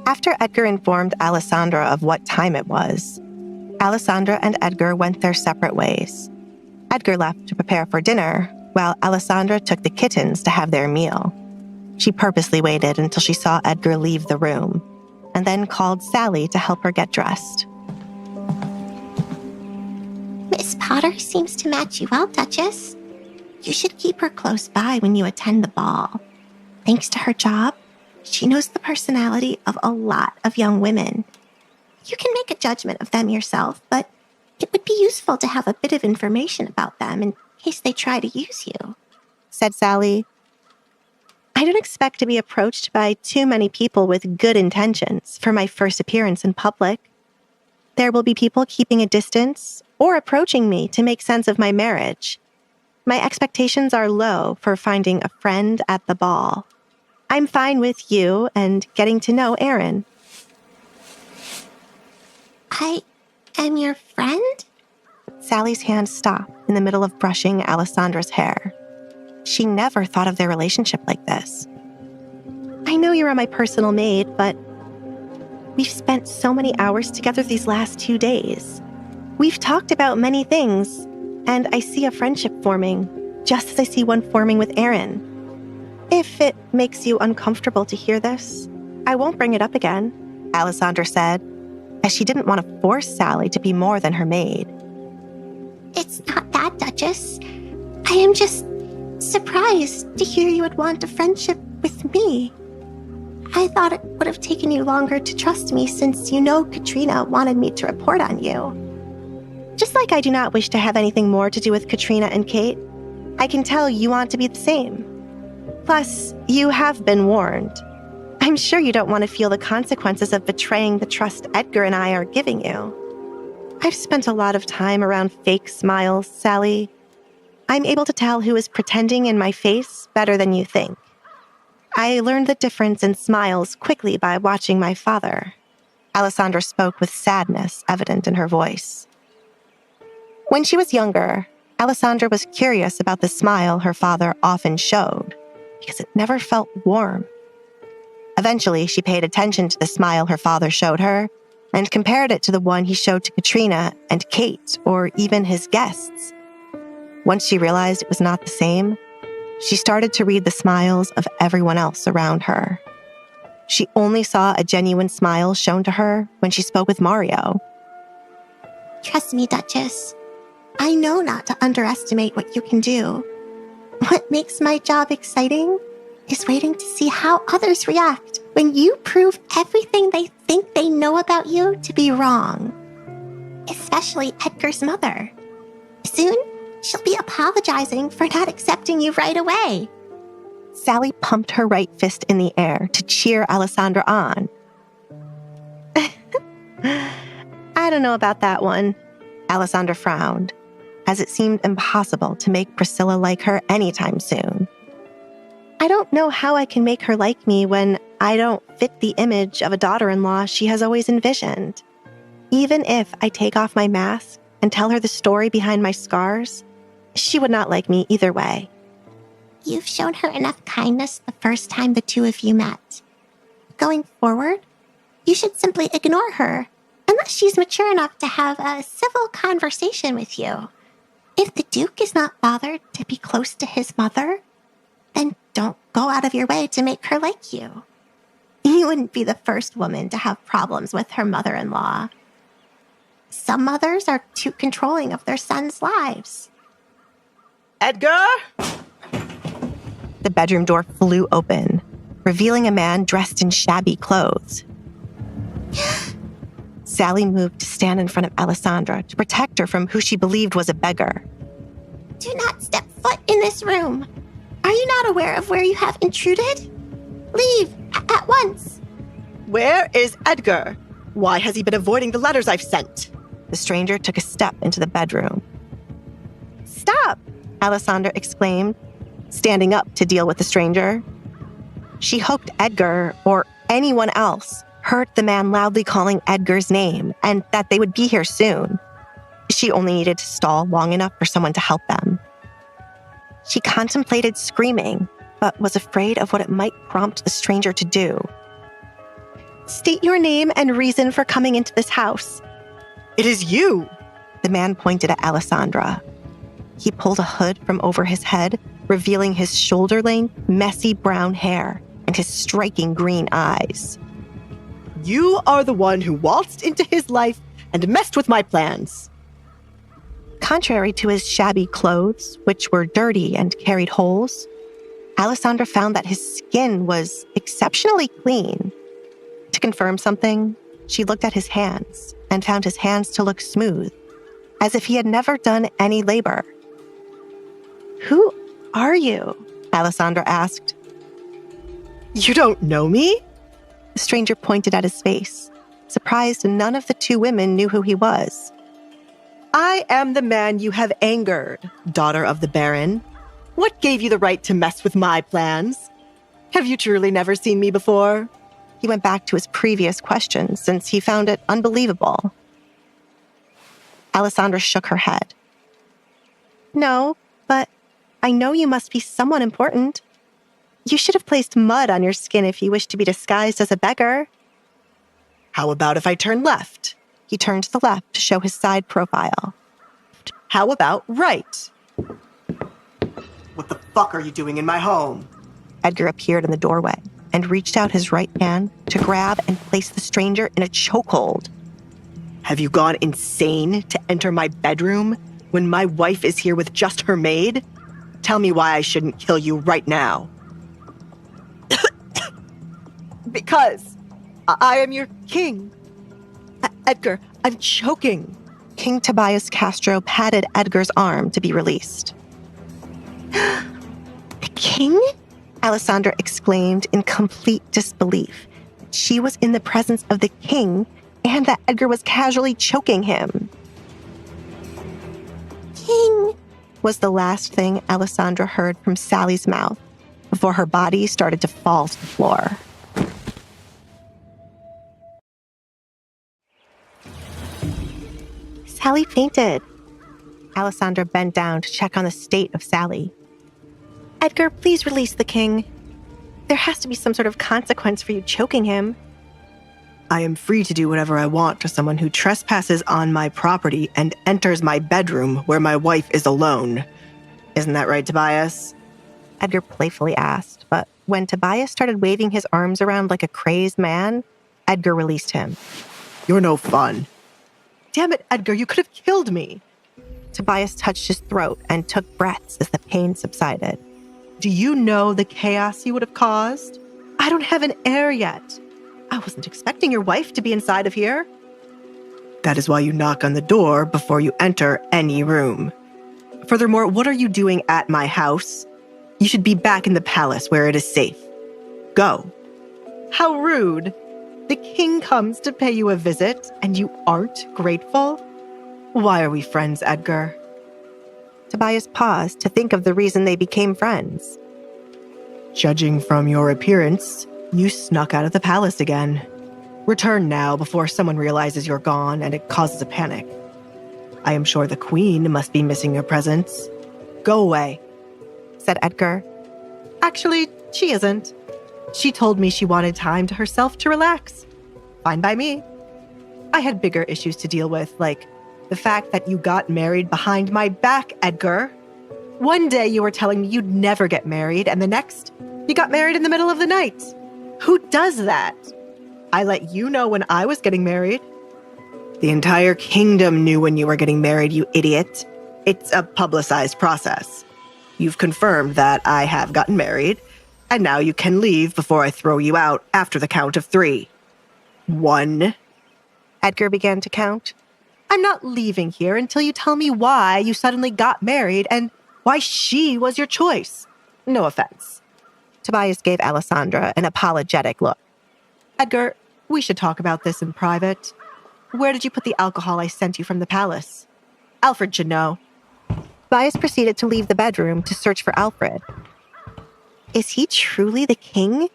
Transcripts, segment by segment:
After Edgar informed Alessandra of what time it was, Alessandra and Edgar went their separate ways. Edgar left to prepare for dinner, while Alessandra took the kittens to have their meal. She purposely waited until she saw Edgar leave the room, and then called Sally to help her get dressed. Miss Potter seems to match you well, Duchess. You should keep her close by when you attend the ball. Thanks to her job, she knows the personality of a lot of young women. You can make a judgment of them yourself, but it would be useful to have a bit of information about them in case they try to use you, said Sally. I don't expect to be approached by too many people with good intentions for my first appearance in public. There will be people keeping a distance or approaching me to make sense of my marriage. My expectations are low for finding a friend at the ball. I'm fine with you and getting to know Aaron. I am your friend? Sally's hand stopped in the middle of brushing Alessandra's hair. She never thought of their relationship like this. I know you're my personal maid, but we've spent so many hours together these last 2 days. We've talked about many things, and I see a friendship forming, just as I see one forming with Aaron. If it makes you uncomfortable to hear this, I won't bring it up again, Alessandra said, as she didn't want to force Sally to be more than her maid. It's not that, Duchess. I am just surprised to hear you would want a friendship with me. I thought it would have taken you longer to trust me since you know Katrina wanted me to report on you. Just like I do not wish to have anything more to do with Katrina and Kate, I can tell you want to be the same. Plus, you have been warned. I'm sure you don't want to feel the consequences of betraying the trust Edgar and I are giving you. I've spent a lot of time around fake smiles, Sally. I'm able to tell who is pretending in my face better than you think. I learned the difference in smiles quickly by watching my father. Alessandra spoke with sadness evident in her voice. When she was younger, Alessandra was curious about the smile her father often showed, because it never felt warm. Eventually, she paid attention to the smile her father showed her and compared it to the one he showed to Katrina and Kate, or even his guests. Once she realized it was not the same, she started to read the smiles of everyone else around her. She only saw a genuine smile shown to her when she spoke with Mario. Trust me, Duchess. I know not to underestimate what you can do. What makes my job exciting is waiting to see how others react when you prove everything they think they know about you to be wrong. Especially Edgar's mother. Soon, she'll be apologizing for not accepting you right away. Sally pumped her right fist in the air to cheer Alessandra on. I don't know about that one. Alessandra frowned, as it seemed impossible to make Priscilla like her anytime soon. I don't know how I can make her like me when I don't fit the image of a daughter-in-law she has always envisioned. Even if I take off my mask and tell her the story behind my scars, she would not like me either way. You've shown her enough kindness the first time the two of you met. Going forward, you should simply ignore her, unless she's mature enough to have a civil conversation with you. If the Duke is not bothered to be close to his mother, then don't go out of your way to make her like you. You wouldn't be the first woman to have problems with her mother-in-law. Some mothers are too controlling of their sons' lives. Edgar? The bedroom door flew open, revealing a man dressed in shabby clothes. Sally moved to stand in front of Alessandra to protect her from who she believed was a beggar. Do not step foot in this room. Are you not aware of where you have intruded? Leave at once. Where is Edgar? Why has he been avoiding the letters I've sent? The stranger took a step into the bedroom. Stop, Alessandra exclaimed, standing up to deal with the stranger. She hoped Edgar, or anyone else, heard the man loudly calling Edgar's name and that they would be here soon. She only needed to stall long enough for someone to help them. She contemplated screaming, but was afraid of what it might prompt the stranger to do. State your name and reason for coming into this house. It is you! The man pointed at Alessandra. He pulled a hood from over his head, revealing his shoulder-length, messy brown hair and his striking green eyes. You are the one who waltzed into his life and messed with my plans. Contrary to his shabby clothes, which were dirty and carried holes, Alessandra found that his skin was exceptionally clean. To confirm something, she looked at his hands and found his hands to look smooth, as if he had never done any labor. "Who are you?" Alessandra asked. You don't know me? The stranger pointed at his face, surprised none of the two women knew who he was. I am the man you have angered, daughter of the Baron. What gave you the right to mess with my plans? Have you truly never seen me before? He went back to his previous question since he found it unbelievable. Alessandra shook her head. "No, but I know you must be someone important. You should have placed mud on your skin if you wished to be disguised as a beggar." How about if I turn left? He turned to the left to show his side profile. How about right? What the fuck are you doing in my home? Edgar appeared in the doorway and reached out his right hand to grab and place the stranger in a chokehold. Have you gone insane to enter my bedroom when my wife is here with just her maid? Tell me why I shouldn't kill you right now. Because I am your king. Edgar, I'm choking. King Tobias Castro patted Edgar's arm to be released. The king? Alessandra exclaimed in complete disbelief. She was in the presence of the king and that Edgar was casually choking him. King, was the last thing Alessandra heard from Sally's mouth before her body started to fall to the floor. Sally fainted. Alessandra bent down to check on the state of Sally. "Edgar, please release the king. There has to be some sort of consequence for you choking him." I am free to do whatever I want to someone who trespasses on my property and enters my bedroom where my wife is alone. Isn't that right, Tobias? Edgar playfully asked, but when Tobias started waving his arms around like a crazed man, Edgar released him. You're no fun. Damn it, Edgar, you could have killed me. Tobias touched his throat and took breaths as the pain subsided. Do you know the chaos you would have caused? I don't have an heir yet. I wasn't expecting your wife to be inside of here. That is why you knock on the door before you enter any room. Furthermore, what are you doing at my house? You should be back in the palace where it is safe. Go. How rude. The king comes to pay you a visit and you aren't grateful? Why are we friends, Edgar? Tobias paused to think of the reason they became friends. Judging from your appearance, you snuck out of the palace again. Return now before someone realizes you're gone and it causes a panic. I am sure the queen must be missing your presence. Go away, said Edgar. Actually, she isn't. She told me she wanted time to herself to relax. Fine by me. I had bigger issues to deal with, like the fact that you got married behind my back, Edgar. One day you were telling me you'd never get married, and the next, you got married in the middle of the night. Who does that? I let you know when I was getting married. The entire kingdom knew when you were getting married, you idiot. It's a publicized process. You've confirmed that I have gotten married, and now you can leave before I throw you out after the count of 3. 1. Edgar began to count. I'm not leaving here until you tell me why you suddenly got married and why she was your choice. No offense. Tobias gave Alessandra an apologetic look. Edgar, we should talk about this in private. Where did you put the alcohol I sent you from the palace? Alfred should know. Tobias proceeded to leave the bedroom to search for Alfred. Is he truly the king?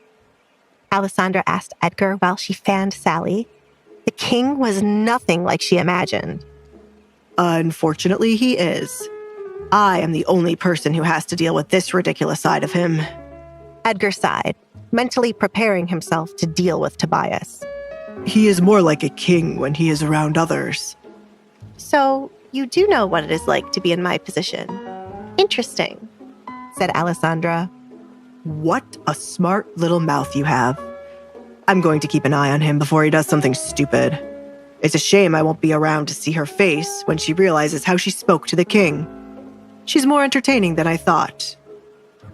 Alessandra asked Edgar while she fanned Sally. The king was nothing like she imagined. Unfortunately, he is. I am the only person who has to deal with this ridiculous side of him. Edgar sighed, mentally preparing himself to deal with Tobias. He is more like a king when he is around others. So, you do know what it is like to be in my position. Interesting, said Alessandra. What a smart little mouth you have. I'm going to keep an eye on him before he does something stupid. It's a shame I won't be around to see her face when she realizes how she spoke to the king. She's more entertaining than I thought.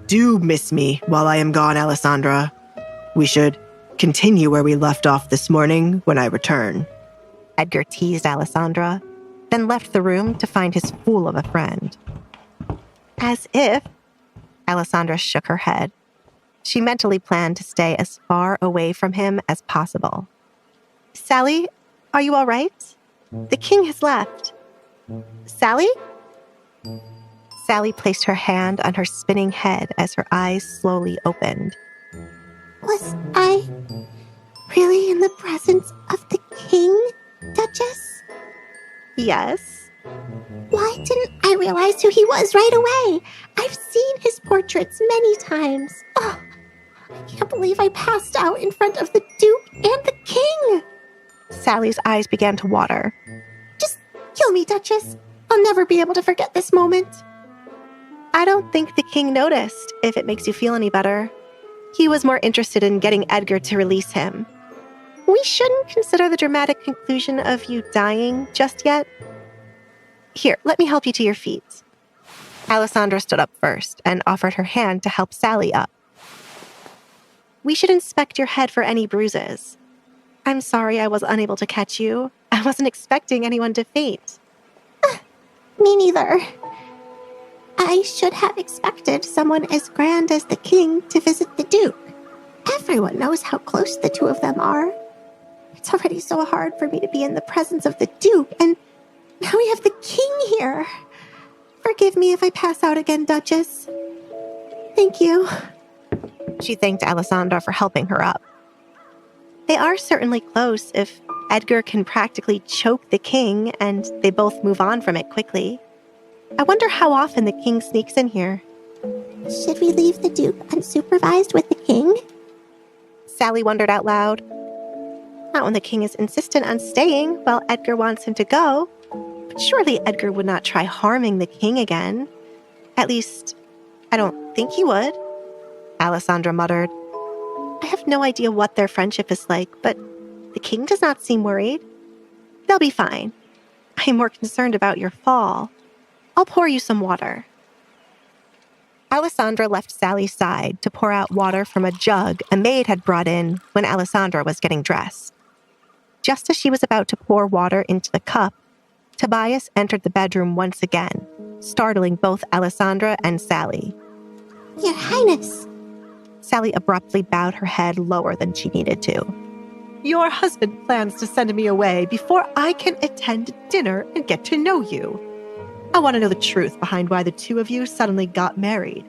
Do miss me while I am gone, Alessandra. We should continue where we left off this morning when I return. Edgar teased Alessandra, then left the room to find his fool of a friend. As if, Alessandra shook her head. She mentally planned to stay as far away from him as possible. Sally, are you all right? The king has left. Sally? Sally placed her hand on her spinning head as her eyes slowly opened. Was I really in the presence of the king, Duchess? Yes. Why didn't I realize who he was right away? I've seen his portraits many times. Oh, I can't believe I passed out in front of the Duke and the king. Sally's eyes began to water. Just kill me, Duchess. I'll never be able to forget this moment. I don't think the king noticed, if it makes you feel any better. He was more interested in getting Edgar to release him. We shouldn't consider the dramatic conclusion of you dying just yet. Here, let me help you to your feet. Alessandra stood up first and offered her hand to help Sally up. We should inspect your head for any bruises. I'm sorry I was unable to catch you. I wasn't expecting anyone to faint. Me neither. I should have expected someone as grand as the king to visit the Duke. Everyone knows how close the two of them are. It's already so hard for me to be in the presence of the Duke, and now we have the king here. Forgive me if I pass out again, Duchess. Thank you. She thanked Alessandra for helping her up. They are certainly close if Edgar can practically choke the king and they both move on from it quickly. I wonder how often the king sneaks in here. Should we leave the Duke unsupervised with the king? Sally wondered out loud. Not when the king is insistent on staying while Edgar wants him to go. But surely Edgar would not try harming the king again. At least, I don't think he would. Alessandra muttered. I have no idea what their friendship is like, but the king does not seem worried. They'll be fine. I am more concerned about your fall. I'll pour you some water. Alessandra left Sally's side to pour out water from a jug a maid had brought in when Alessandra was getting dressed. Just as she was about to pour water into the cup, Tobias entered the bedroom once again, startling both Alessandra and Sally. Your Highness. Sally abruptly bowed her head lower than she needed to. Your husband plans to send me away before I can attend dinner and get to know you. I want to know the truth behind why the two of you suddenly got married.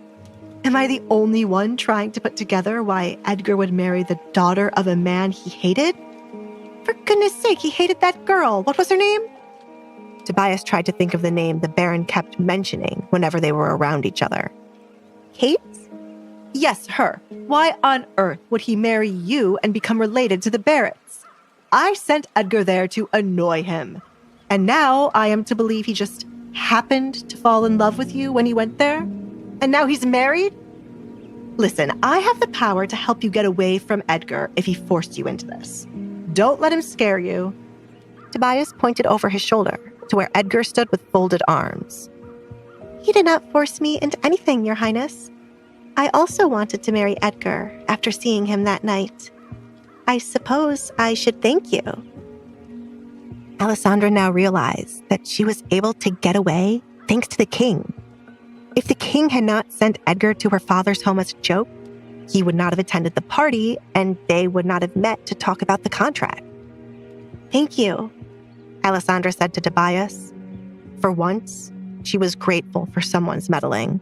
Am I the only one trying to put together why Edgar would marry the daughter of a man he hated? For goodness sake, he hated that girl. What was her name? Tobias tried to think of the name the Baron kept mentioning whenever they were around each other. Kate? Yes, her. Why on earth would he marry you and become related to the Barretts? I sent Edgar there to annoy him. And now I am to believe he just happened to fall in love with you when he went there? And now he's married? Listen, I have the power to help you get away from Edgar if he forced you into this. Don't let him scare you. Tobias pointed over his shoulder to where Edgar stood with folded arms. He did not force me into anything, Your Highness. I also wanted to marry Edgar after seeing him that night. I suppose I should thank you. Alessandra now realized that she was able to get away thanks to the king. If the king had not sent Edgar to her father's home as a joke, he would not have attended the party and they would not have met to talk about the contract. Thank you, Alessandra said to Tobias. For once, she was grateful for someone's meddling.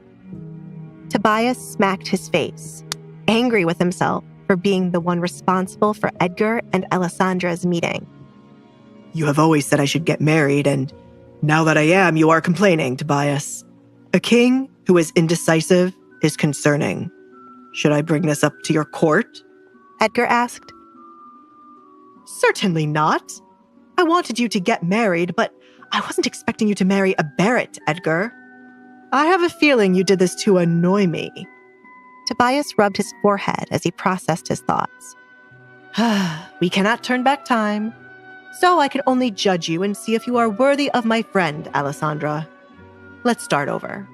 Tobias smacked his face, angry with himself for being the one responsible for Edgar and Alessandra's meeting. You have always said I should get married, and now that I am, you are complaining, Tobias. A king who is indecisive is concerning. Should I bring this up to your court? Edgar asked. Certainly not. I wanted you to get married, but I wasn't expecting you to marry a Barrett, Edgar. I have a feeling you did this to annoy me. Tobias rubbed his forehead as he processed his thoughts. We cannot turn back time, so I can only judge you and see if you are worthy of my friend, Alessandra. Let's start over.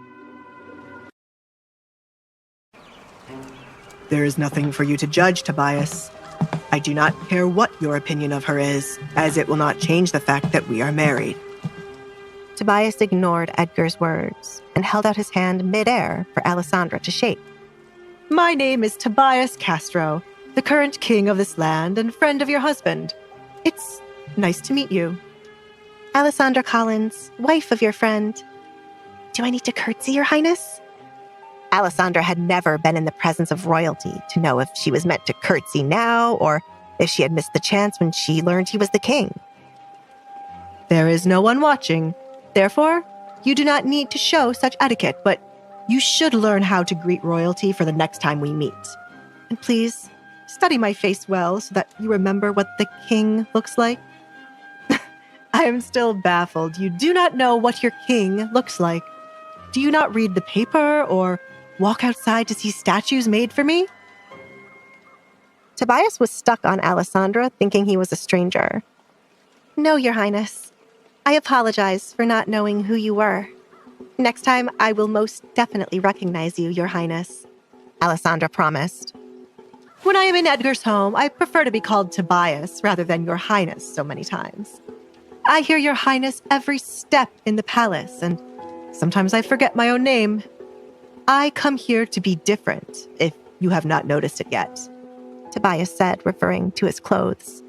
There is nothing for you to judge, Tobias. I do not care what your opinion of her is, as it will not change the fact that we are married. Tobias ignored Edgar's words and held out his hand midair for Alessandra to shake. My name is Tobias Castro, the current king of this land and friend of your husband. It's nice to meet you. Alessandra Collins, wife of your friend. Do I need to curtsy, Your Highness? Alessandra had never been in the presence of royalty to know if she was meant to curtsy now or if she had missed the chance when she learned he was the king. There is no one watching. Therefore, you do not need to show such etiquette, but you should learn how to greet royalty for the next time we meet. And please, study my face well so that you remember what the king looks like. I am still baffled. You do not know what your king looks like. Do you not read the paper or walk outside to see statues made for me? Tobias was stuck on Alessandra, thinking he was a stranger. No, Your Highness. I apologize for not knowing who you were. Next time, I will most definitely recognize you, Your Highness, Alessandra promised. When I am in Edgar's home, I prefer to be called Tobias rather than Your Highness so many times. I hear Your Highness every step in the palace, and sometimes I forget my own name. I come here to be different, if you have not noticed it yet, Tobias said, referring to his clothes.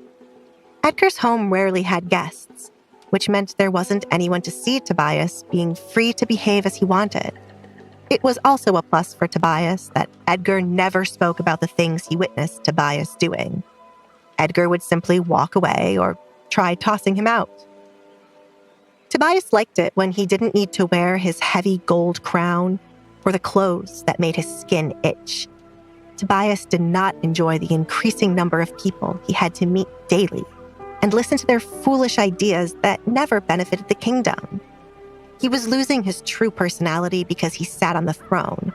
Edgar's home rarely had guests, which meant there wasn't anyone to see Tobias being free to behave as he wanted. It was also a plus for Tobias that Edgar never spoke about the things he witnessed Tobias doing. Edgar would simply walk away or try tossing him out. Tobias liked it when he didn't need to wear his heavy gold crown or the clothes that made his skin itch. Tobias did not enjoy the increasing number of people he had to meet daily and listen to their foolish ideas that never benefited the kingdom. He was losing his true personality because he sat on the throne,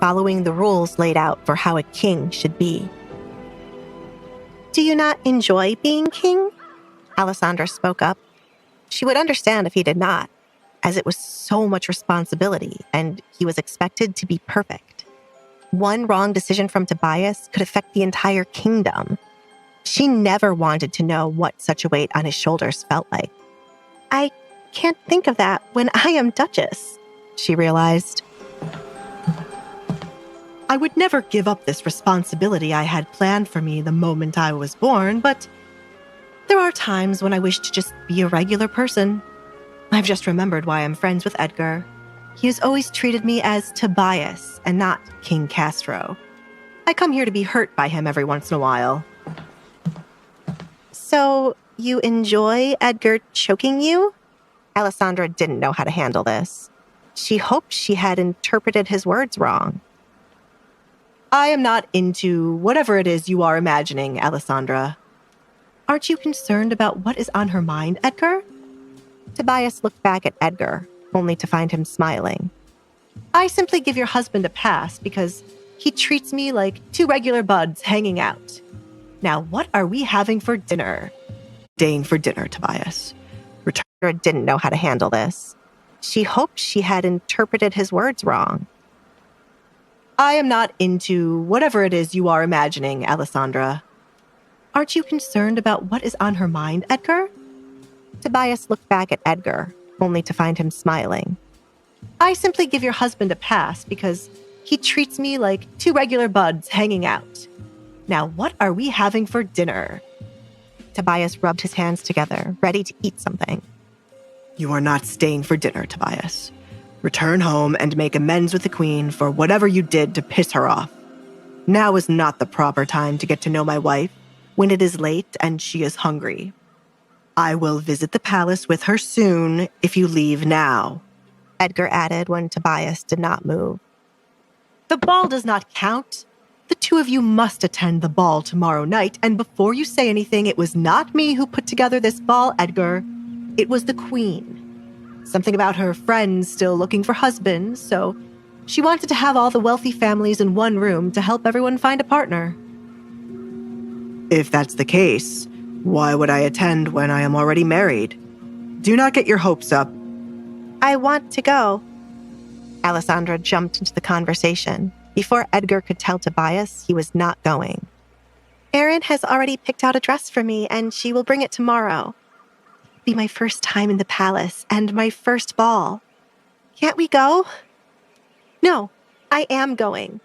following the rules laid out for how a king should be. Do you not enjoy being king? Alessandra spoke up. She would understand if he did not, as it was so much responsibility and he was expected to be perfect. One wrong decision from Tobias could affect the entire kingdom. She never wanted to know what such a weight on his shoulders felt like. I can't think of that when I am Duchess, she realized. I would never give up this responsibility I had planned for me the moment I was born, but there are times when I wish to just be a regular person. I've just remembered why I'm friends with Edgar. He has always treated me as Tobias and not King Castro. I come here to be hurt by him every once in a while. So, you enjoy Edgar choking you? Alessandra didn't know how to handle this. She hoped she had interpreted his words wrong. I am not into whatever it is you are imagining, Alessandra. Aren't you concerned about what is on her mind, Edgar? Tobias looked back at Edgar, only to find him smiling. I simply give your husband a pass because he treats me like two regular buds hanging out. Now, what are we having for dinner? Staying for dinner, Tobias. Alessandra didn't know how to handle this. She hoped she had interpreted his words wrong. I am not into whatever it is you are imagining, Alessandra. Aren't you concerned about what is on her mind, Edgar? Tobias looked back at Edgar, only to find him smiling. I simply give your husband a pass because he treats me like two regular buds hanging out. Now, what are we having for dinner? Tobias rubbed his hands together, ready to eat something. You are not staying for dinner, Tobias. Return home and make amends with the queen for whatever you did to piss her off. Now is not the proper time to get to know my wife when it is late and she is hungry. I will visit the palace with her soon if you leave now, Edgar added when Tobias did not move. The ball does not count. The two of you must attend the ball tomorrow night, and before you say anything, it was not me who put together this ball, Edgar. It was the Queen. Something about her friends still looking for husbands, so she wanted to have all the wealthy families in one room to help everyone find a partner. If that's the case, why would I attend when I am already married? Do not get your hopes up. I want to go. Alessandra jumped into the conversation. Before Edgar could tell Tobias he was not going. Erin has already picked out a dress for me, and she will bring it tomorrow. It'll be my first time in the palace, and my first ball. Can't we go? No, I am going.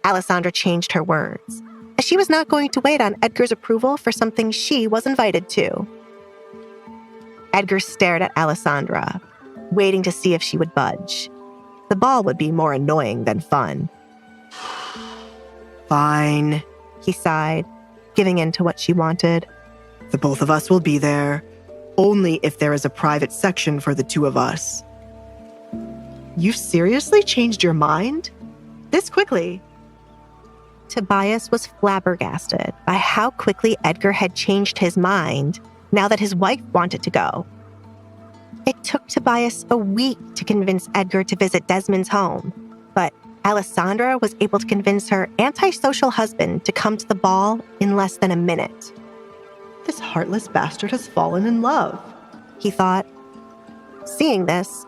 Alessandra changed her words, as she was not going to wait on Edgar's approval for something she was invited to. Edgar stared at Alessandra, waiting to see if she would budge. The ball would be more annoying than fun. Fine, he sighed, giving in to what she wanted. The both of us will be there, only if there is a private section for the two of us. You've seriously changed your mind? This quickly? Tobias was flabbergasted by how quickly Edgar had changed his mind now that his wife wanted to go. It took Tobias a week to convince Edgar to visit Desmond's home, but Alessandra was able to convince her antisocial husband to come to the ball in less than a minute. This heartless bastard has fallen in love, he thought. Seeing this,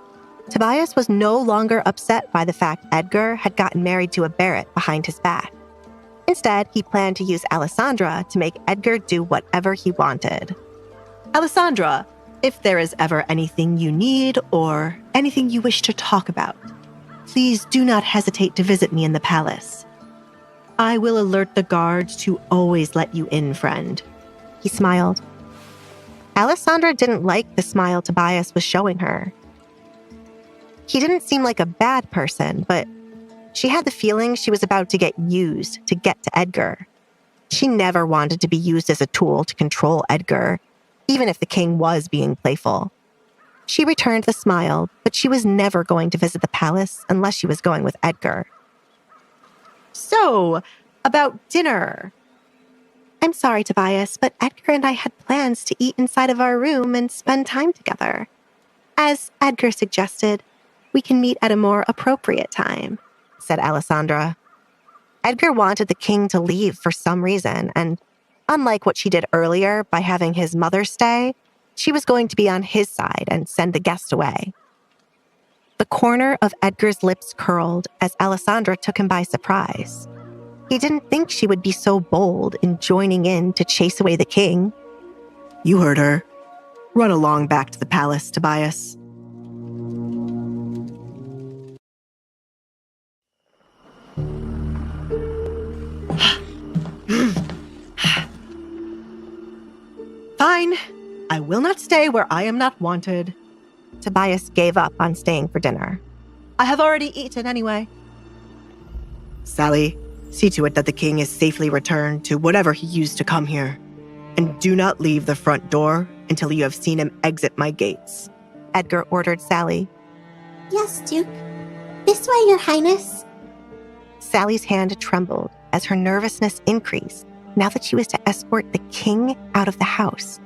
Tobias was no longer upset by the fact Edgar had gotten married to a Barrett behind his back. Instead, he planned to use Alessandra to make Edgar do whatever he wanted. Alessandra, if there is ever anything you need or anything you wish to talk about, please do not hesitate to visit me in the palace. I will alert the guards to always let you in, friend. He smiled. Alessandra didn't like the smile Tobias was showing her. He didn't seem like a bad person, but she had the feeling she was about to get used to get to Edgar. She never wanted to be used as a tool to control Edgar, even if the king was being playful. She returned the smile, but she was never going to visit the palace unless she was going with Edgar. So, about dinner. I'm sorry, Tobias, but Edgar and I had plans to eat inside of our room and spend time together. As Edgar suggested, we can meet at a more appropriate time, said Alessandra. Edgar wanted the king to leave for some reason, and unlike what she did earlier by having his mother stay, she was going to be on his side and send the guest away. The corner of Edgar's lips curled as Alessandra took him by surprise. He didn't think she would be so bold in joining in to chase away the king. You heard her. Run along back to the palace, Tobias. Fine. I will not stay where I am not wanted. Tobias gave up on staying for dinner. I have already eaten anyway. Sally, see to it that the king is safely returned to whatever he used to come here. And do not leave the front door until you have seen him exit my gates. Edgar ordered Sally. Yes, Duke. This way, Your Highness. Sally's hand trembled as her nervousness increased now that she was to escort the king out of the house.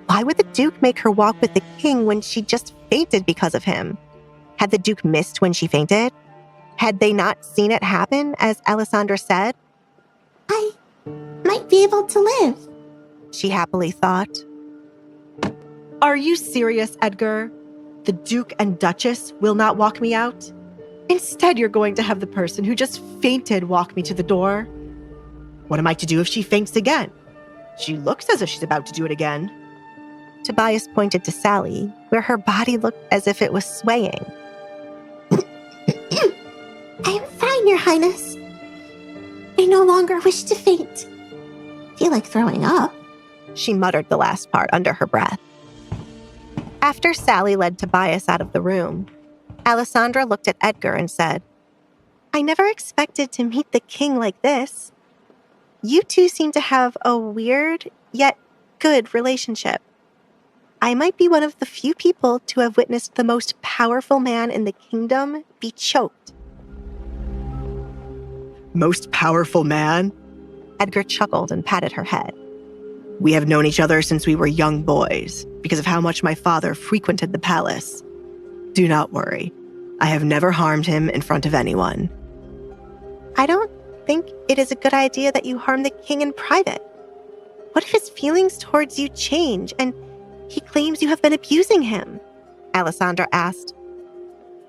Why would the Duke make her walk with the king when she just fainted because of him? Had the Duke missed when she fainted? Had they not seen it happen, as Alessandra said? I might be able to live, she happily thought. Are you serious, Edgar? The Duke and Duchess will not walk me out? Instead, you're going to have the person who just fainted walk me to the door. What am I to do if she faints again? She looks as if she's about to do it again. Tobias pointed to Sally, where her body looked as if it was swaying. I am fine, Your Highness. I no longer wish to faint. Feel like throwing up. She muttered the last part under her breath. After Sally led Tobias out of the room, Alessandra looked at Edgar and said, I never expected to meet the king like this. You two seem to have a weird, yet good relationship. I might be one of the few people to have witnessed the most powerful man in the kingdom be choked. Most powerful man? Edgar chuckled and patted her head. We have known each other since we were young boys, because of how much my father frequented the palace. Do not worry. I have never harmed him in front of anyone. I don't think it is a good idea that you harm the king in private. What if his feelings towards you change and he claims you have been abusing him? Alessandra asked.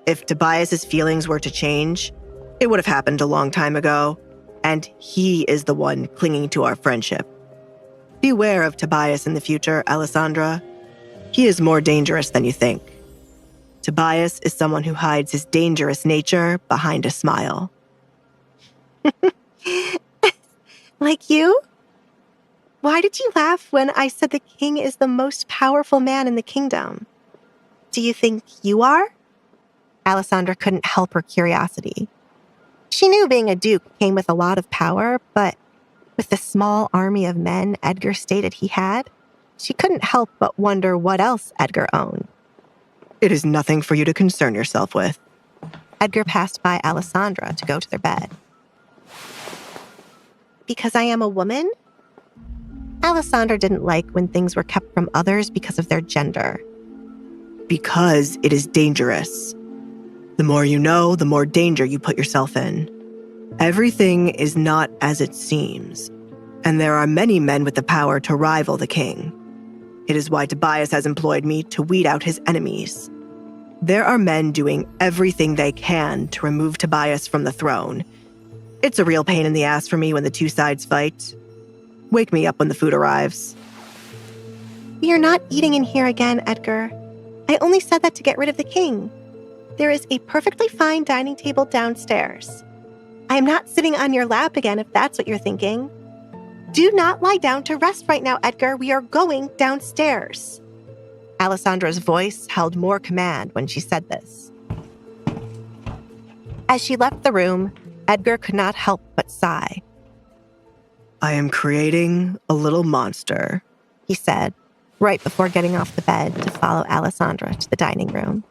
If Tobias's feelings were to change, it would have happened a long time ago, and he is the one clinging to our friendship. Beware of Tobias in the future, Alessandra. He is more dangerous than you think. Tobias is someone who hides his dangerous nature behind a smile. Like you? Why did you laugh when I said the king is the most powerful man in the kingdom? Do you think you are? Alessandra couldn't help her curiosity. She knew being a duke came with a lot of power, but with the small army of men Edgar stated he had, she couldn't help but wonder what else Edgar owned. It is nothing for you to concern yourself with. Edgar passed by Alessandra to go to their bed. Because I am a woman? Alessandra didn't like when things were kept from others because of their gender. Because it is dangerous. The more you know, the more danger you put yourself in. Everything is not as it seems, and there are many men with the power to rival the king. It is why Tobias has employed me to weed out his enemies. There are men doing everything they can to remove Tobias from the throne. It's a real pain in the ass for me when the two sides fight. Wake me up when the food arrives. We are not eating in here again, Edgar. I only said that to get rid of the king. There is a perfectly fine dining table downstairs. I am not sitting on your lap again if that's what you're thinking. Do not lie down to rest right now, Edgar. We are going downstairs. Alessandra's voice held more command when she said this. As she left the room, Edgar could not help but sigh. I am creating a little monster, he said, right before getting off the bed to follow Alessandra to the dining room.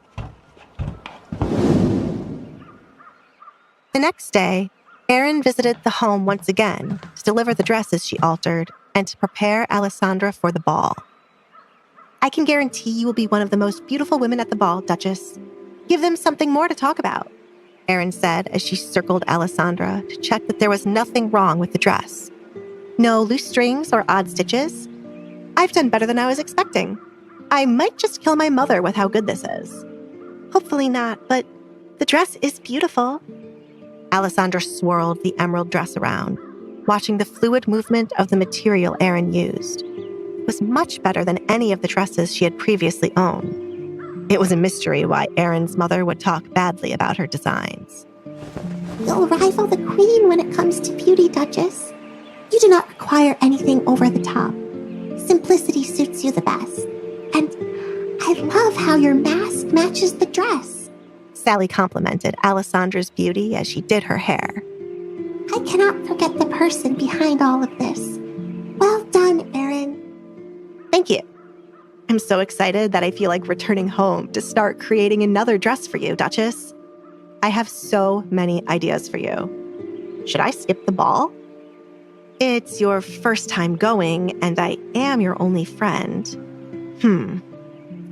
The next day, Erin visited the home once again to deliver the dresses she altered and to prepare Alessandra for the ball. I can guarantee you will be one of the most beautiful women at the ball, Duchess. Give them something more to talk about, Erin said as she circled Alessandra to check that there was nothing wrong with the dress. No loose strings or odd stitches. I've done better than I was expecting. I might just kill my mother with how good this is. Hopefully not, but the dress is beautiful. Alessandra swirled the emerald dress around, watching the fluid movement of the material Erin used. It was much better than any of the dresses she had previously owned. It was a mystery why Erin's mother would talk badly about her designs. You'll rival the queen when it comes to beauty, Duchess. You do not require anything over the top. Simplicity suits you the best. And I love how your mask matches the dress. Sally complimented Alessandra's beauty as she did her hair. I cannot forget the person behind all of this. Well done, Erin. Thank you. I'm so excited that I feel like returning home to start creating another dress for you, Duchess. I have so many ideas for you. Should I skip the ball? It's your first time going, and I am your only friend.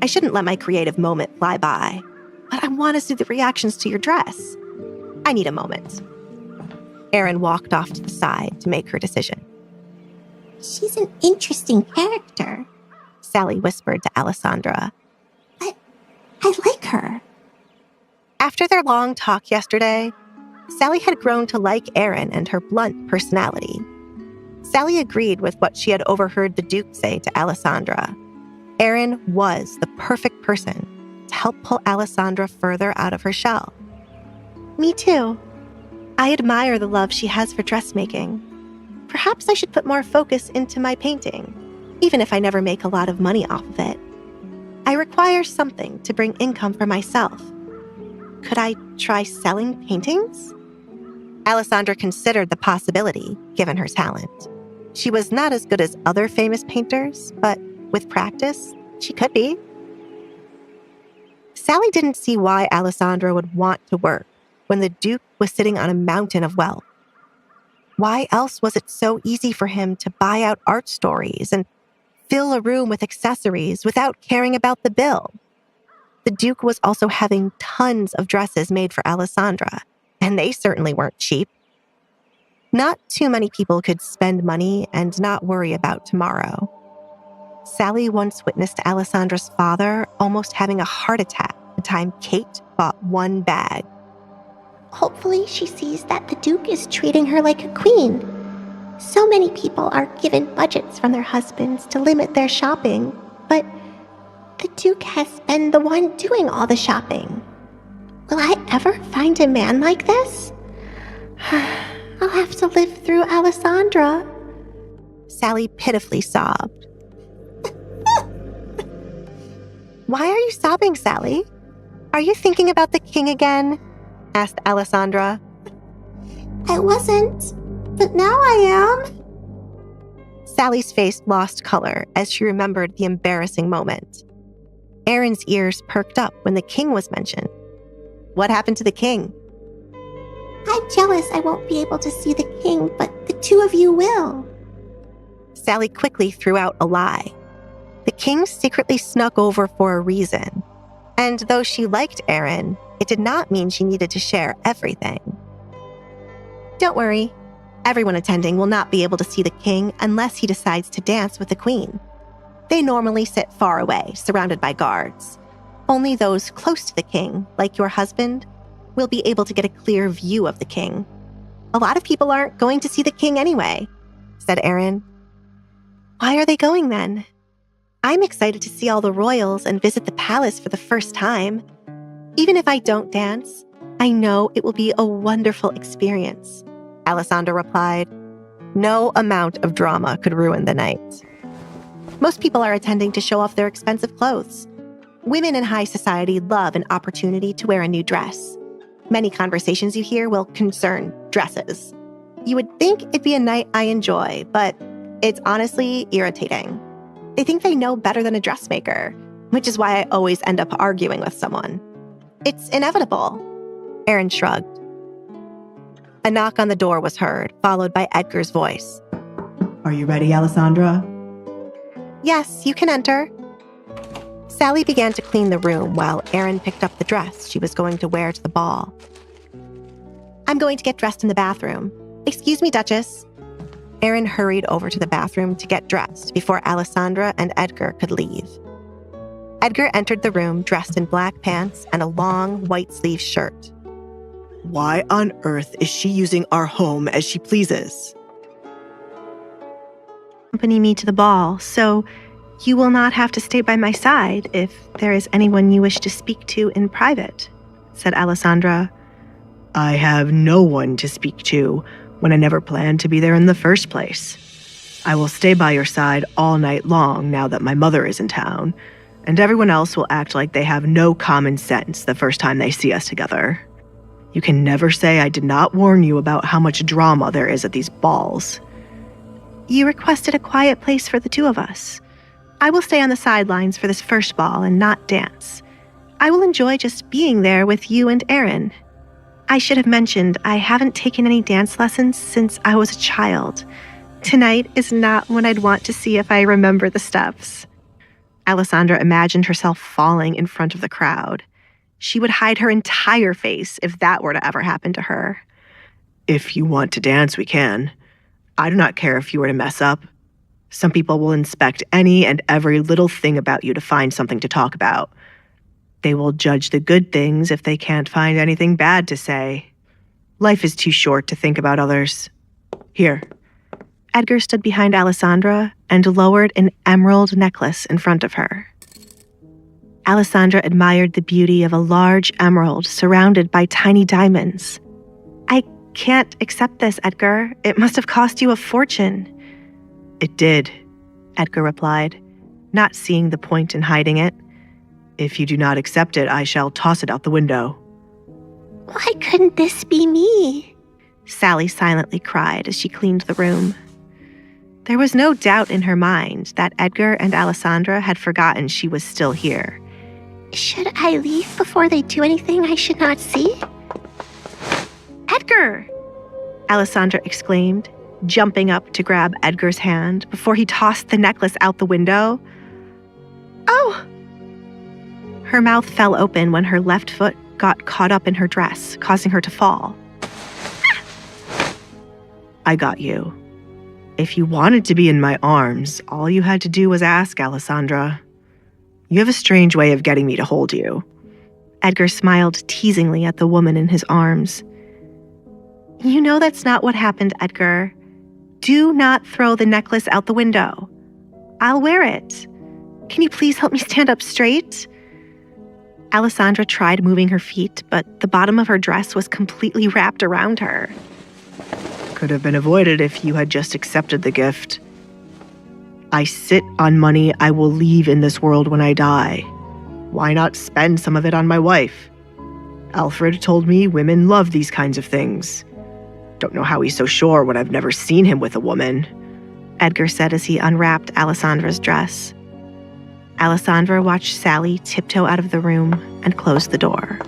I shouldn't let my creative moment fly by, but I want to see the reactions to your dress. I need a moment. Erin walked off to the side to make her decision. She's an interesting character, Sally whispered to Alessandra. but I like her. After their long talk yesterday, Sally had grown to like Erin and her blunt personality. Sally agreed with what she had overheard the Duke say to Alessandra. Erin was the perfect person to help pull Alessandra further out of her shell. Me too. I admire the love she has for dressmaking. Perhaps I should put more focus into my painting, even if I never make a lot of money off of it. I require something to bring income for myself. Could I try selling paintings? Alessandra considered the possibility, given her talent. She was not as good as other famous painters, but with practice, she could be. Sally didn't see why Alessandra would want to work when the Duke was sitting on a mountain of wealth. Why else was it so easy for him to buy out art stories and fill a room with accessories without caring about the bill? The Duke was also having tons of dresses made for Alessandra, and they certainly weren't cheap. Not too many people could spend money and not worry about tomorrow. Sally once witnessed Alessandra's father almost having a heart attack the time Kate bought one bag. Hopefully she sees that the Duke is treating her like a queen. So many people are given budgets from their husbands to limit their shopping, but the Duke has been the one doing all the shopping. Will I ever find a man like this? I'll have to live through Alessandra. Sally pitifully sobbed. Why are you sobbing, Sally? Are you thinking about the king again? Asked Alessandra. I wasn't, but now I am. Sally's face lost color as she remembered the embarrassing moment. Aaron's ears perked up when the king was mentioned. What happened to the king? I'm jealous I won't be able to see the king, but the two of you will. Sally quickly threw out a lie. The king secretly snuck over for a reason. And though she liked Aaron, it did not mean she needed to share everything. Don't worry. Everyone attending will not be able to see the king unless he decides to dance with the queen. They normally sit far away, surrounded by guards. Only those close to the king, like your husband, will be able to get a clear view of the king. A lot of people aren't going to see the king anyway, said Aaron. Why are they going then? I'm excited to see all the royals and visit the palace for the first time. Even if I don't dance, I know it will be a wonderful experience, Alessandra replied. No amount of drama could ruin the night. Most people are attending to show off their expensive clothes. Women in high society love an opportunity to wear a new dress. Many conversations you hear will concern dresses. You would think it'd be a night I enjoy, but it's honestly irritating. They think they know better than a dressmaker, which is why I always end up arguing with someone. It's inevitable. Aaron shrugged. A knock on the door was heard, followed by Edgar's voice. Are you ready, Alessandra? Yes, you can enter. Sally began to clean the room while Aaron picked up the dress she was going to wear to the ball. I'm going to get dressed in the bathroom. Excuse me, Duchess. Aaron hurried over to the bathroom to get dressed before Alessandra and Edgar could leave. Edgar entered the room dressed in black pants and a long white-sleeved shirt. Why on earth is she using our home as she pleases? Accompany me to the ball, so you will not have to stay by my side if there is anyone you wish to speak to in private, said Alessandra. I have no one to speak to when I never planned to be there in the first place. I will stay by your side all night long now that my mother is in town, and everyone else will act like they have no common sense the first time they see us together. You can never say I did not warn you about how much drama there is at these balls. You requested a quiet place for the two of us. I will stay on the sidelines for this first ball and not dance. I will enjoy just being there with you and Aaron. I should have mentioned I haven't taken any dance lessons since I was a child. Tonight is not when I'd want to see if I remember the steps. Alessandra imagined herself falling in front of the crowd. She would hide her entire face if that were to ever happen to her. If you want to dance, we can. I do not care if you were to mess up. Some people will inspect any and every little thing about you to find something to talk about. They will judge the good things if they can't find anything bad to say. Life is too short to think about others. Here. Edgar stood behind Alessandra and lowered an emerald necklace in front of her. Alessandra admired the beauty of a large emerald surrounded by tiny diamonds. I can't accept this, Edgar. It must have cost you a fortune. It did, Edgar replied, not seeing the point in hiding it. If you do not accept it, I shall toss it out the window. Why couldn't this be me? Sally silently cried as she cleaned the room. There was no doubt in her mind that Edgar and Alessandra had forgotten she was still here. Should I leave before they do anything I should not see? Edgar! Alessandra exclaimed, jumping up to grab Edgar's hand before he tossed the necklace out the window. Oh! Her mouth fell open when her left foot got caught up in her dress, causing her to fall. I got you. If you wanted to be in my arms, all you had to do was ask, Alessandra. You have a strange way of getting me to hold you. Edgar smiled teasingly at the woman in his arms. You know that's not what happened, Edgar. Do not throw the necklace out the window. I'll wear it. Can you please help me stand up straight? Alessandra tried moving her feet, but the bottom of her dress was completely wrapped around her. Could have been avoided if you had just accepted the gift. I sit on money I will leave in this world when I die. Why not spend some of it on my wife? Alfred told me women love these kinds of things. Don't know how he's so sure when I've never seen him with a woman, Edgar said as he unwrapped Alessandra's dress. Alessandra watched Sally tiptoe out of the room and close the door.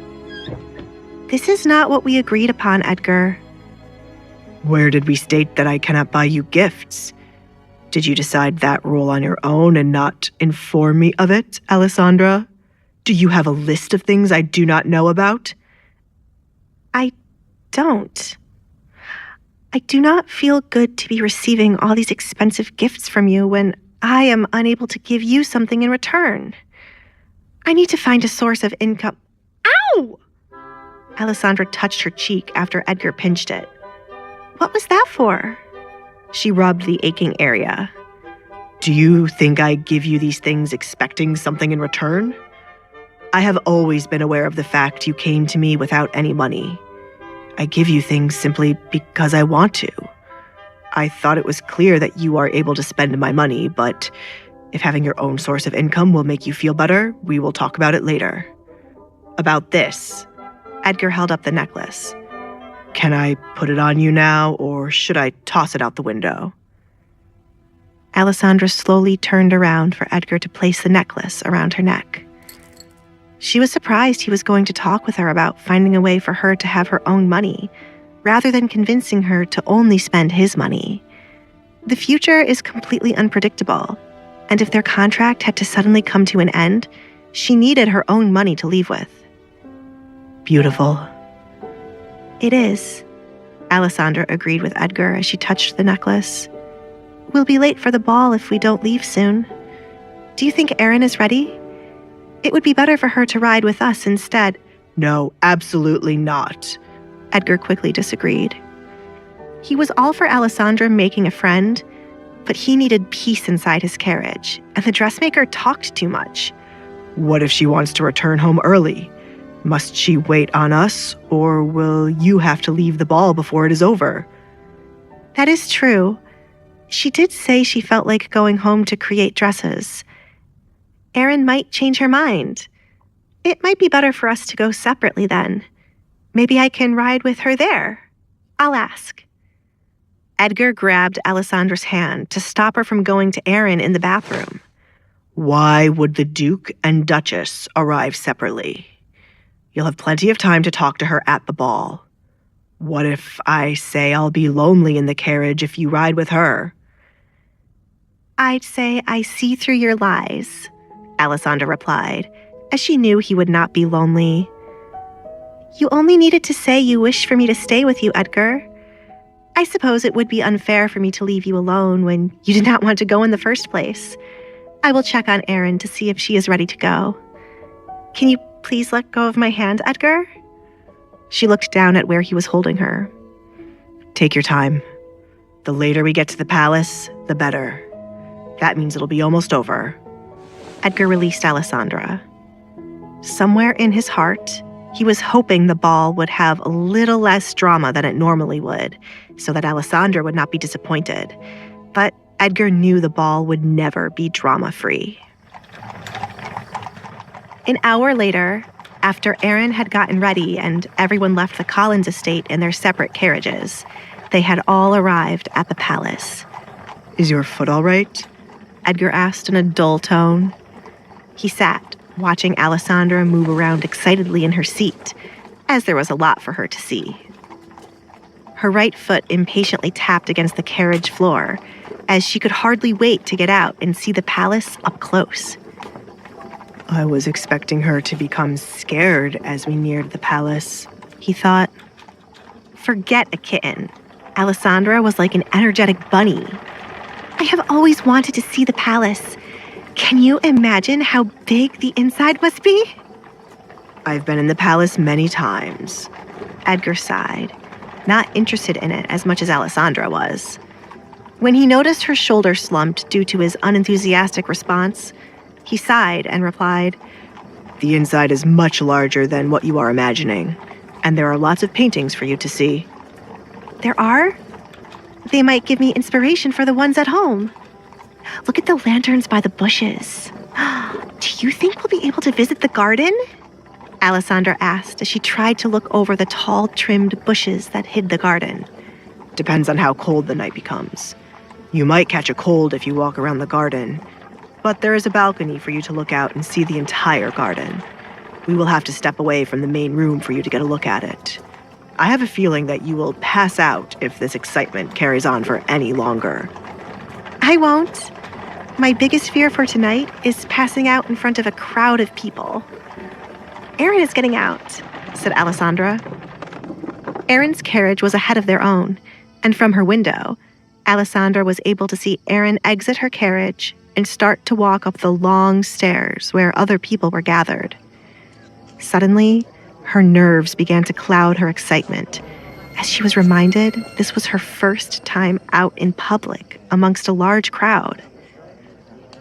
This is not what we agreed upon, Edgar. Where did we state that I cannot buy you gifts? Did you decide that rule on your own and not inform me of it, Alessandra? Do you have a list of things I do not know about? I don't. I do not feel good to be receiving all these expensive gifts from you when I am unable to give you something in return. I need to find a source of income. Ow! Alessandra touched her cheek after Edgar pinched it. What was that for? She rubbed the aching area. Do you think I give you these things expecting something in return? I have always been aware of the fact you came to me without any money. I give you things simply because I want to. I thought it was clear that you are able to spend my money, but if having your own source of income will make you feel better, we will talk about it later. About this. Edgar held up the necklace. Can I put it on you now, or should I toss it out the window? Alessandra slowly turned around for Edgar to place the necklace around her neck. She was surprised he was going to talk with her about finding a way for her to have her own money, rather than convincing her to only spend his money. The future is completely unpredictable, and if their contract had to suddenly come to an end, she needed her own money to leave with. Beautiful. It is, Alessandra agreed with Edgar as she touched the necklace. We'll be late for the ball if we don't leave soon. Do you think Erin is ready? It would be better for her to ride with us instead. No, absolutely not, Edgar quickly disagreed. He was all for Alessandra making a friend, but he needed peace inside his carriage, and the dressmaker talked too much. What if she wants to return home early? Must she wait on us, or will you have to leave the ball before it is over? That is true. She did say she felt like going home to create dresses. Erin might change her mind. It might be better for us to go separately then. Maybe I can ride with her there. I'll ask. Edgar grabbed Alessandra's hand to stop her from going to Erin in the bathroom. Why would the Duke and Duchess arrive separately? You'll have plenty of time to talk to her at the ball. What if I say I'll be lonely in the carriage if you ride with her? I'd say I see through your lies, Alessandra replied, as she knew he would not be lonely. You only needed to say you wish for me to stay with you, Edgar. I suppose it would be unfair for me to leave you alone when you did not want to go in the first place. I will check on Erin to see if she is ready to go. Can you please let go of my hand, Edgar? She looked down at where he was holding her. Take your time. The later we get to the palace, the better. That means it'll be almost over. Edgar released Alessandra. Somewhere in his heart, he was hoping the ball would have a little less drama than it normally would, so that Alessandra would not be disappointed. But Edgar knew the ball would never be drama-free. An hour later, after Erin had gotten ready and everyone left the Collins estate in their separate carriages, they had all arrived at the palace. Is your foot all right? Edgar asked in a dull tone. He sat, watching Alessandra move around excitedly in her seat, as there was a lot for her to see. Her right foot impatiently tapped against the carriage floor, as she could hardly wait to get out and see the palace up close. I was expecting her to become scared as we neared the palace, he thought. Forget a kitten. Alessandra was like an energetic bunny. I have always wanted to see the palace. Can you imagine how big the inside must be? I've been in the palace many times. Edgar sighed, not interested in it as much as Alessandra was. When he noticed her shoulder slumped due to his unenthusiastic response, he sighed and replied, The inside is much larger than what you are imagining, and there are lots of paintings for you to see. There are? They might give me inspiration for the ones at home. Look at the lanterns by the bushes. Do you think we'll be able to visit the garden? Alessandra asked as she tried to look over the tall, trimmed bushes that hid the garden. Depends on how cold the night becomes. You might catch a cold if you walk around the garden, but there is a balcony for you to look out and see the entire garden. We will have to step away from the main room for you to get a look at it. I have a feeling that you will pass out if this excitement carries on for any longer. I won't. My biggest fear for tonight is passing out in front of a crowd of people. Aaron is getting out, said Alessandra. Aaron's carriage was ahead of their own, and from her window, Alessandra was able to see Aaron exit her carriage and start to walk up the long stairs where other people were gathered. Suddenly, her nerves began to cloud her excitement as she was reminded this was her first time out in public amongst a large crowd.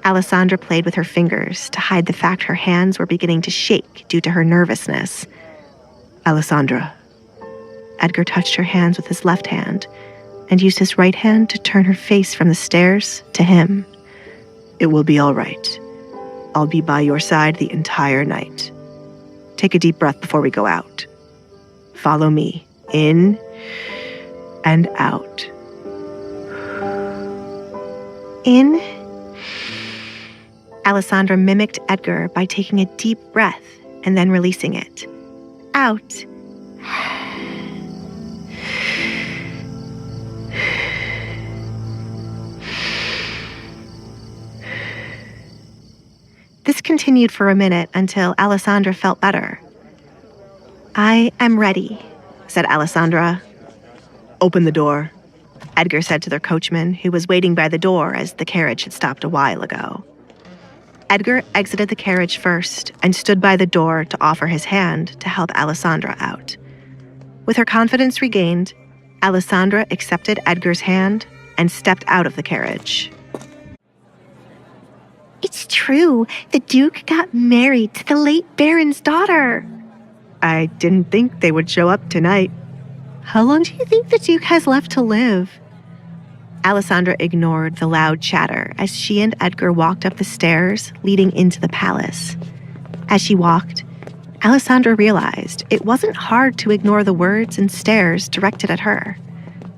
Alessandra played with her fingers to hide the fact her hands were beginning to shake due to her nervousness. Alessandra. Edgar touched her hands with his left hand and used his right hand to turn her face from the stairs to him. It will be all right. I'll be by your side the entire night. Take a deep breath before we go out. Follow me, in and out. In. Alessandra mimicked Edgar by taking a deep breath and then releasing it. Out. This continued for a minute until Alessandra felt better. I am ready, said Alessandra. Open the door, Edgar said to their coachman, who was waiting by the door as the carriage had stopped a while ago. Edgar exited the carriage first and stood by the door to offer his hand to help Alessandra out. With her confidence regained, Alessandra accepted Edgar's hand and stepped out of the carriage. It's true. The Duke got married to the late Baron's daughter. I didn't think they would show up tonight. How long do you think the Duke has left to live? Alessandra ignored the loud chatter as she and Edgar walked up the stairs leading into the palace. As she walked, Alessandra realized it wasn't hard to ignore the words and stares directed at her.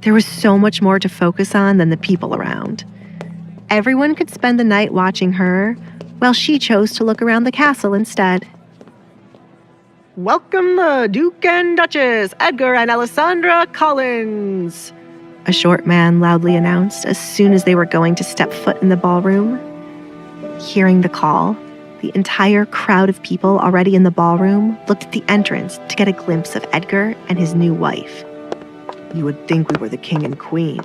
There was so much more to focus on than the people around. Everyone could spend the night watching her, while she chose to look around the castle instead. Welcome the Duke and Duchess, Edgar and Alessandra Collins, a short man loudly announced as soon as they were going to step foot in the ballroom. Hearing the call, the entire crowd of people already in the ballroom looked at the entrance to get a glimpse of Edgar and his new wife. You would think we were the king and queen,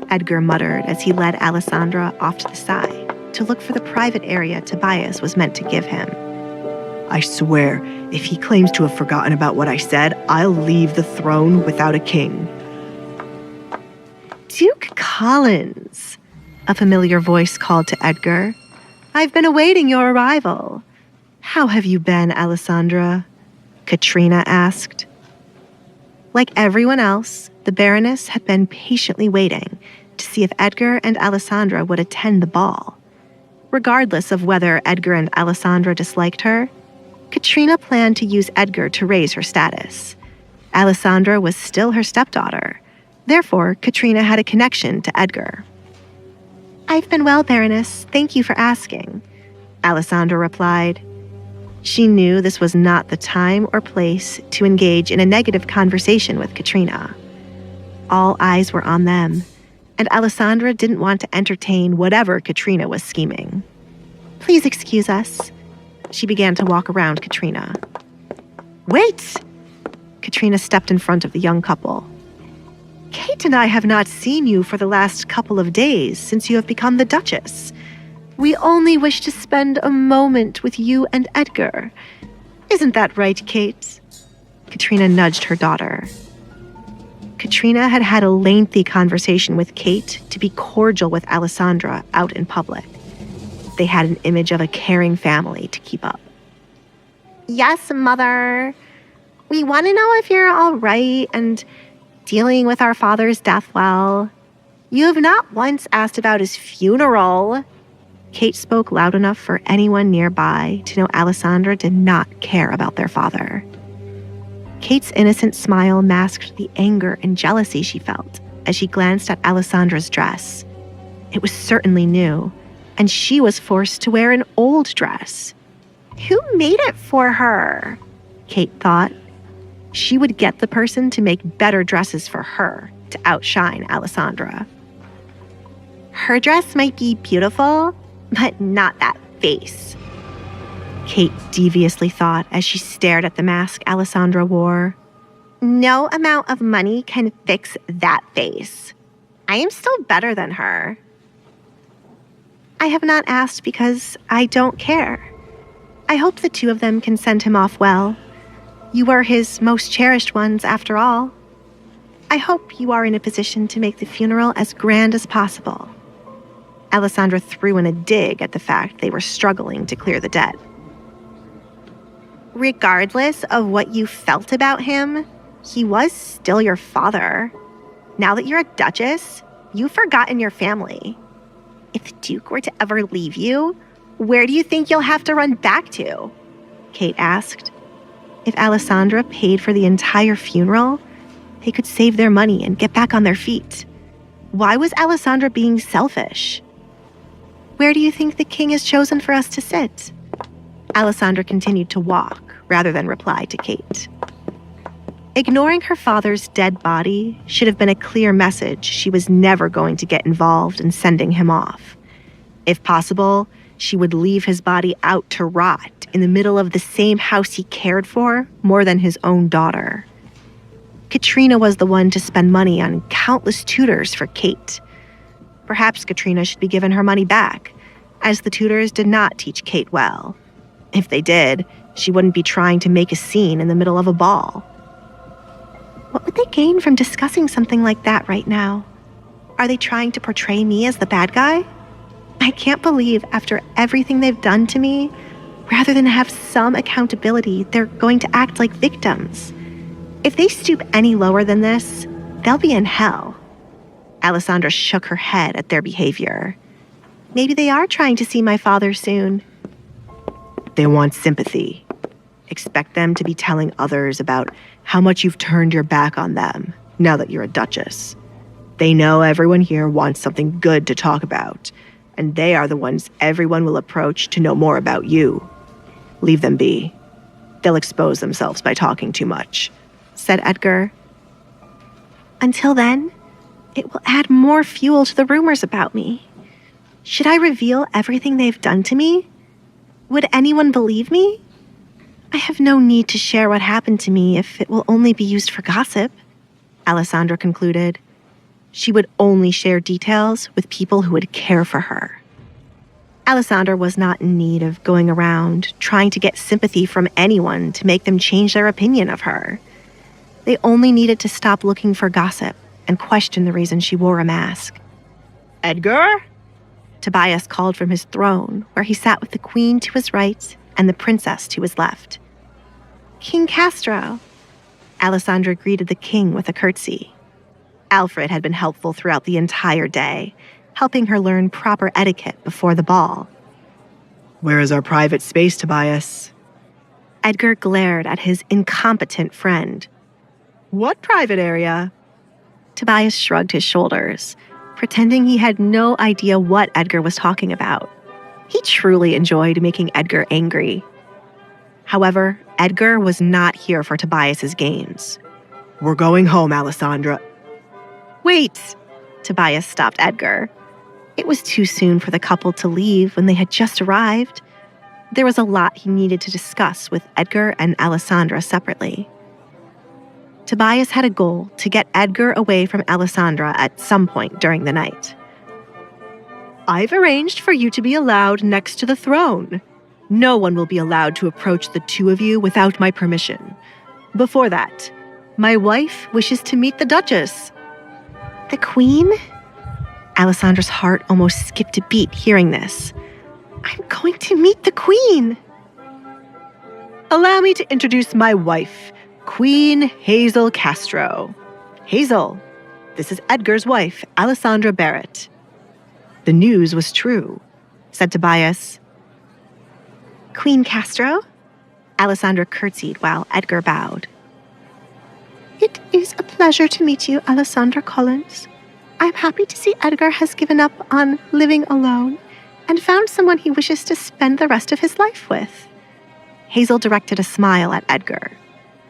Edgar muttered as he led Alessandra off to the side to look for the private area Tobias was meant to give him. I swear, if he claims to have forgotten about what I said, I'll leave the throne without a king. Duke Collins, a familiar voice called to Edgar. I've been awaiting your arrival. How have you been, Alessandra? Katrina asked. Like everyone else, the Baroness had been patiently waiting to see if Edgar and Alessandra would attend the ball. Regardless of whether Edgar and Alessandra disliked her, Katrina planned to use Edgar to raise her status. Alessandra was still her stepdaughter. Therefore, Katrina had a connection to Edgar. I've been well, Baroness. Thank you for asking, Alessandra replied. She knew this was not the time or place to engage in a negative conversation with Katrina. All eyes were on them, and Alessandra didn't want to entertain whatever Katrina was scheming. "Please excuse us." She began to walk around Katrina. "Wait!" Katrina stepped in front of the young couple. "Kate and I have not seen you for the last couple of days since you have become the Duchess. We only wish to spend a moment with you and Edgar. Isn't that right, Kate?" Katrina nudged her daughter. Katrina had had a lengthy conversation with Kate to be cordial with Alessandra out in public. They had an image of a caring family to keep up. Yes, Mother. We want to know if you're all right and dealing with our father's death well. You have not once asked about his funeral." Kate spoke loud enough for anyone nearby to know Alessandra did not care about their father. Kate's innocent smile masked the anger and jealousy she felt as she glanced at Alessandra's dress. It was certainly new, and she was forced to wear an old dress. Who made it for her? Kate thought. She would get the person to make better dresses for her to outshine Alessandra. Her dress might be beautiful, but not that face, Kate deviously thought as she stared at the mask Alessandra wore. No amount of money can fix that face. I am still better than her. I have not asked because I don't care. I hope the two of them can send him off well. You were his most cherished ones, after all. I hope you are in a position to make the funeral as grand as possible. Alessandra threw in a dig at the fact they were struggling to clear the debt. Regardless of what you felt about him, he was still your father. Now that you're a duchess, you've forgotten your family. If the Duke were to ever leave you, where do you think you'll have to run back to? Kate asked. If Alessandra paid for the entire funeral, they could save their money and get back on their feet. Why was Alessandra being selfish? Where do you think the king has chosen for us to sit? Alessandra continued to walk rather than reply to Kate. Ignoring her father's dead body should have been a clear message she was never going to get involved in sending him off. If possible, she would leave his body out to rot in the middle of the same house he cared for more than his own daughter. Katrina was the one to spend money on countless tutors for Kate. Perhaps Katrina should be given her money back, as the tutors did not teach Kate well. If they did, she wouldn't be trying to make a scene in the middle of a ball. What would they gain from discussing something like that right now? Are they trying to portray me as the bad guy? I can't believe after everything they've done to me, rather than have some accountability, they're going to act like victims. If they stoop any lower than this, they'll be in hell. Alessandra shook her head at their behavior. Maybe they are trying to see my father soon. They want sympathy. Expect them to be telling others about how much you've turned your back on them now that you're a duchess. They know everyone here wants something good to talk about, and they are the ones everyone will approach to know more about you. Leave them be. They'll expose themselves by talking too much, said Edgar. Until then, it will add more fuel to the rumors about me. Should I reveal everything they've done to me? Would anyone believe me? I have no need to share what happened to me if it will only be used for gossip, Alessandra concluded. She would only share details with people who would care for her. Alessandra was not in need of going around trying to get sympathy from anyone to make them change their opinion of her. They only needed to stop looking for gossip and question the reason she wore a mask. Edgar? Tobias called from his throne, where he sat with the queen to his right and the princess to his left. King Castro. Alessandra greeted the king with a curtsy. Alfred had been helpful throughout the entire day, helping her learn proper etiquette before the ball. Where is our private space, Tobias? Edgar glared at his incompetent friend. What private area? Tobias shrugged his shoulders, pretending he had no idea what Edgar was talking about. He truly enjoyed making Edgar angry. However, Edgar was not here for Tobias's games. We're going home, Alessandra. Wait! Tobias stopped Edgar. It was too soon for the couple to leave when they had just arrived. There was a lot he needed to discuss with Edgar and Alessandra separately. Tobias had a goal to get Edgar away from Alessandra at some point during the night. I've arranged for you to be allowed next to the throne. No one will be allowed to approach the two of you without my permission. Before that, my wife wishes to meet the Duchess. The Queen? Alessandra's heart almost skipped a beat hearing this. I'm going to meet the Queen! Allow me to introduce my wife, Queen Hazel Castro. Hazel, this is Edgar's wife, Alessandra Barrett. The news was true, said Tobias. Queen Castro? Alessandra curtsied while Edgar bowed. It is a pleasure to meet you, Alessandra Collins. I'm happy to see Edgar has given up on living alone and found someone he wishes to spend the rest of his life with. Hazel directed a smile at Edgar.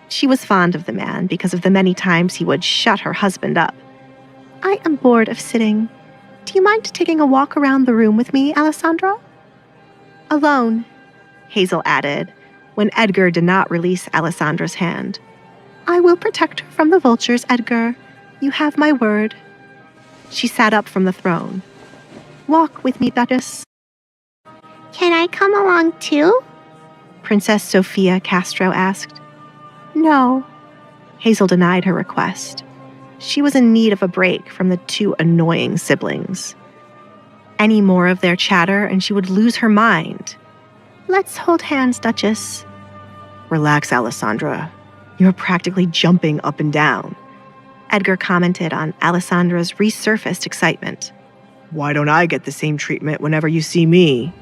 She was fond of the man because of the many times he would shut her husband up. I am bored of sitting. Do you mind taking a walk around the room with me, Alessandra? Alone, Hazel added, when Edgar did not release Alessandra's hand. I will protect her from the vultures, Edgar. You have my word. She sat up from the throne. Walk with me, Duchess. Can I come along too? Princess Sophia Castro asked. No. Hazel denied her request. She was in need of a break from the two annoying siblings. Any more of their chatter and she would lose her mind. Let's hold hands, Duchess. Relax, Alessandra. You're practically jumping up and down. Edgar commented on Alessandra's resurfaced excitement. Why don't I get the same treatment whenever you see me?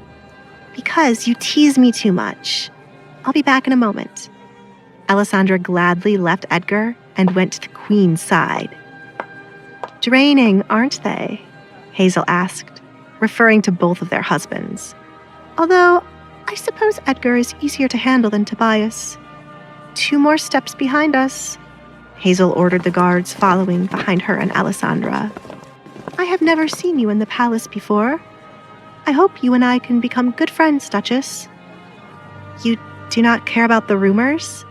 Because you tease me too much. I'll be back in a moment. Alessandra gladly left Edgar and went to the Queen's side. Draining, aren't they? Hazel asked, referring to both of their husbands. Although, I suppose Edgar is easier to handle than Tobias. 2 more steps behind us. Hazel ordered the guards following behind her and Alessandra. I have never seen you in the palace before. I hope you and I can become good friends, Duchess. You do not care about the rumors?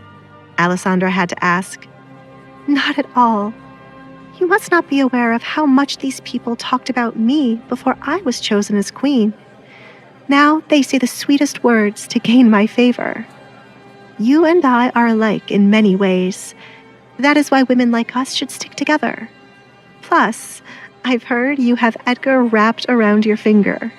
Alessandra had to ask. Not at all. You must not be aware of how much these people talked about me before I was chosen as queen. Now they say the sweetest words to gain my favor. You and I are alike in many ways. That is why women like us should stick together. Plus, I've heard you have Edgar wrapped around your finger.